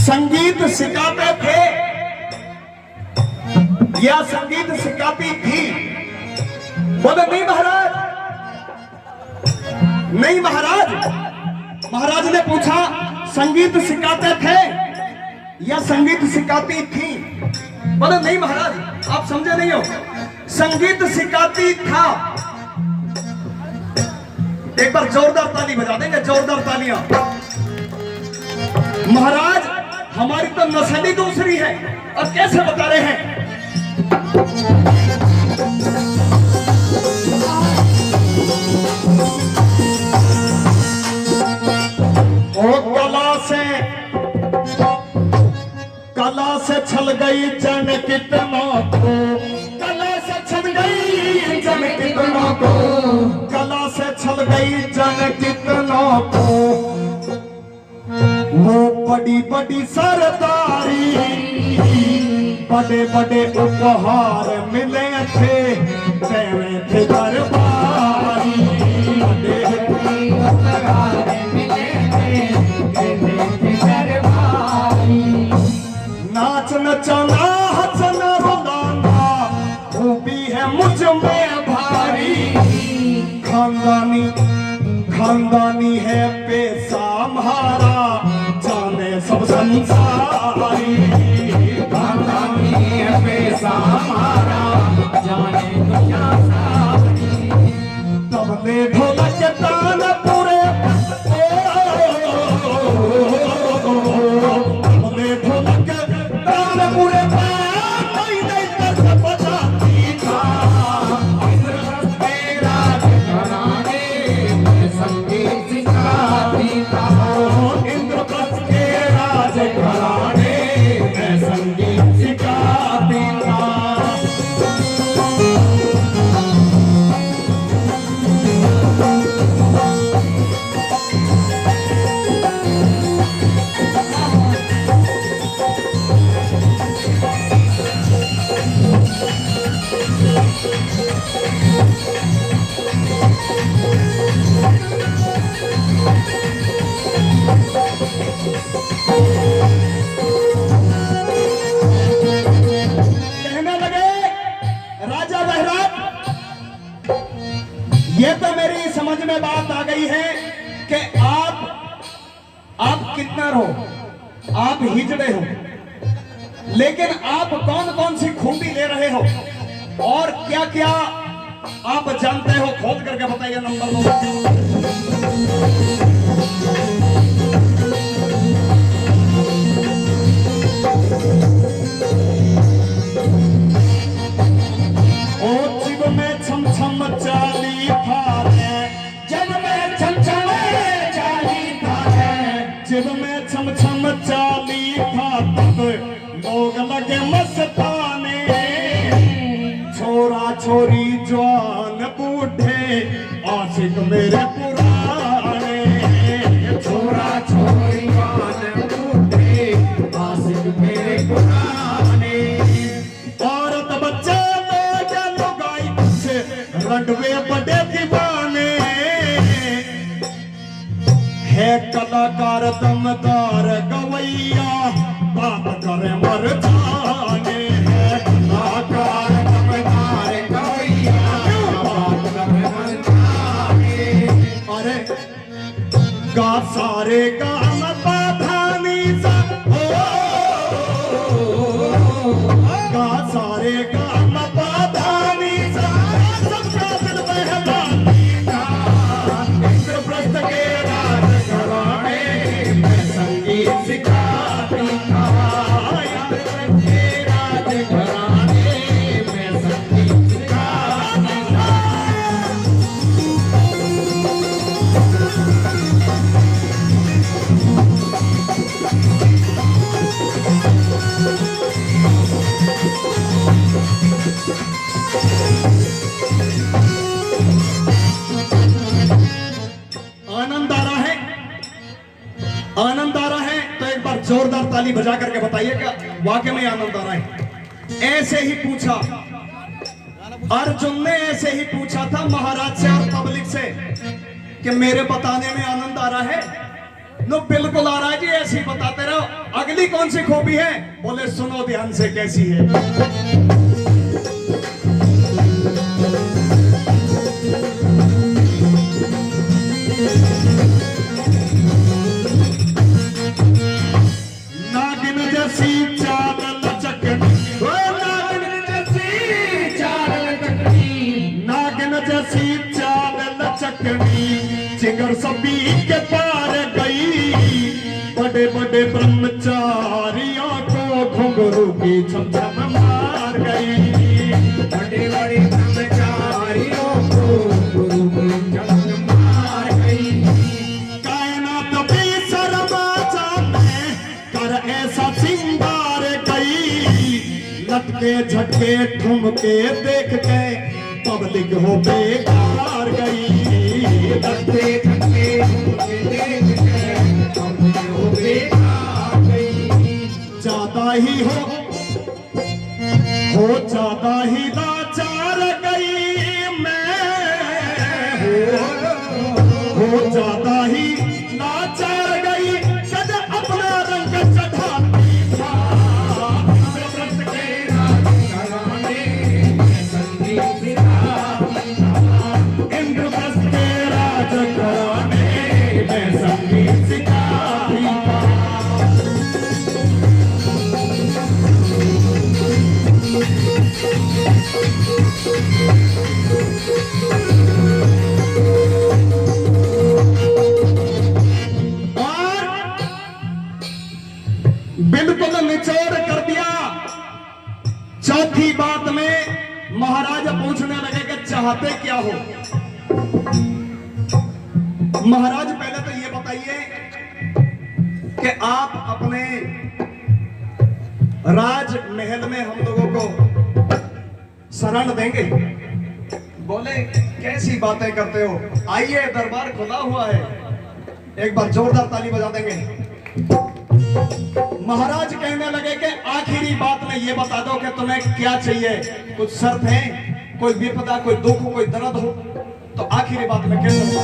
संगीत सिखाते थे या संगीत सिखाती थी? बोले नहीं महाराज, नहीं महाराज। महाराज ने पूछा संगीत सिखाते थे या संगीत सिखाती थी? बोले नहीं महाराज, आप समझे नहीं हो, संगीत सिखाती था। एक बार जोरदार ताली बजा देंगे, जोरदार तालियां। महाराज हमारी तो नस्ल ही दूसरी है, और कैसे बता रहे हैं? ओ कला से छल गई जन कितनों को, कला से छल गई जन कितनों को, कला से छल गई जन कितनों को। वो बड़ी बड़ी सरदारी, बड़े बड़े उपहार मिले थे, तेरे थे दरबारी। बड़े उपहार मिले थे, तेरे थे दरबारी। नाच नचाना हंसना रुलाना खूबी है मुझ में भारी। खानदानी खानदानी है पेशा हमारा, जाने सब संसारी। खानदानी है पेशा हमारा, जाने दुनिया सारी। तबले ढोलक तान पूरे, तबले ढोलक तान पूरे ये तो मेरी समझ में बात आ गई है कि आप कितना हो, आप हिजड़े हो, लेकिन आप कौन कौन सी खूबी ले रहे हो और क्या क्या आप जानते हो, खोद करके बताइए। नंबर 2 जीव में छम छम चाली फारे, जब में छम छम चाली फारे, जब में छम छम चाली फारे, लोग लगे मस्ताने। छोरा छोरी जवान बूढ़े आशिक मेरे पुराने। छोरा छोरी जवान बूढ़े आशिक मेरे पुराने। औरत बच्चे रंडवे बड़े दीवाने है। कलाकार दमदार गवैया बात करे मर जाने। है कलाकार दमदार गवैया बात करे मर जाने। अरे गा सारे गाम बाधानी सा, गा सारे गाम बाधानी सा, ताली बजा करके बताइए कि वाकई में आनंद आ रहा है। ऐसे ही पूछा अर्जुन ने, ऐसे ही पूछा था महाराज से और पब्लिक से कि मेरे बताने में आनंद आ रहा है? नो बिल्कुल आ रहा है जी, ऐसे ही बताते रहो। अगली कौन सी खूबी है? बोले सुनो ध्यान से कैसी है। नागिन जैसी चाल लचकनी, ओ नागिन जैसी चाल लचकनी, नागिन जैसी चाल लचकनी, जिगर सभी के पार गई। बड़े बड़े ब्रह्मचारियों को घुंघरू की छमछम मार गई। बड़े बड़े ब्रह्मचारियों को घुंघरू की छमछम मार गई। कायनात भी शर्मा जाने कर ऐसा सिंगार गई। लटके झटके ठुमके देख के पब्लिक हो बेकार गई। लटके झटके ठुमके देख के पब्लिक हो बेकार गई। ज्यादा ही ज्यादा ही लाचार गई मैं, हो ज्यादा ही लाचार गई। कद अपना रंग चढ़ाती था, व्रत के राज कराने में संगीत सिखाती था। इंद्रप्रस्थ के राज कराने में संगीत सिखाती था। बिल्कुल निचोड़ कर दिया। चौथी बात में महाराज पूछने लगे कि चाहते क्या हो? महाराज पहले तो ये बताइए कि आप अपने राजमहल में हम लोगों को शरण देंगे? बोले कैसी बातें करते हो, आइए दरबार खुला हुआ है। एक बार जोरदार ताली बजा देंगे। महाराज कहने लगे कि आखिरी बात में ये बता दो कि तुम्हें क्या चाहिए। कुछ शर्त है, कोई विपदा, कोई दुख, कोई दर्द हो तो आखिरी बात में कह सकता।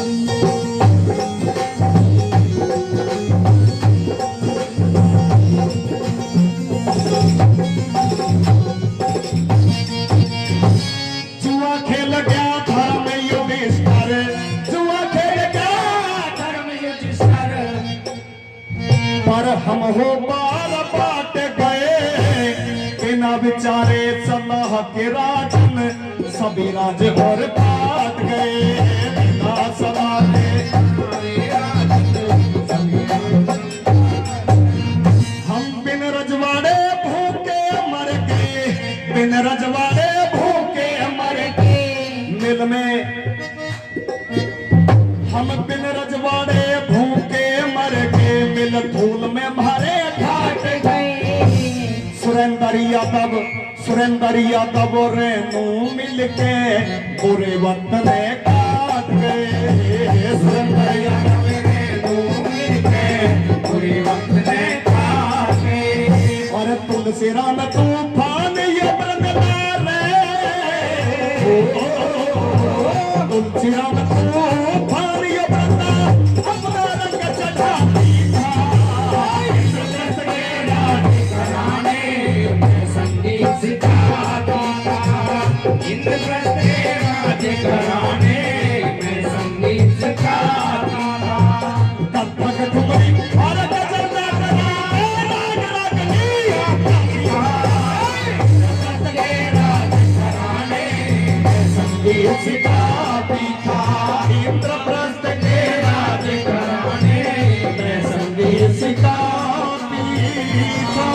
जुआ खेल गया धर्म युधिष्ठिर, जुआ खेल गया धर्म युधिष्ठिर, पर हम हो बार बाट गए। बिना विचारे सलाह के राजन सभी राज और बात गए। बिना सलाह के हम बिन रजवाड़े भूखे मर गए। बिन रजवाड़े भूखे मर गए। मिल में हम बिन रजवाड़े भूखे मर के मिल धूल में भरे घाट गए। सुरेंद्र यादव रेनू मिल के बुरे वक्त में काट गए। सुरेंद्र यादव रेनू मिल के बुरे वक्त में काट गए। और तुलसी राम तूफान ये बरंगदार तुलसी राम तूफान ये बरंगदार अपना रंग चढ़ाती था। इंद्रप्रस्थ के राज कराने में संगीत सिखाती था। इंद्रप्रस्थ के राज कराने में संगीत सिखाता था। कथक ठुमरी और गजल में कराने राग रागनी। इंद्रप्रस्थ के राज कराने में संगीत सिखाती था। इंद्रप्रस्थ के राज कराने में संगीत सिखाती था।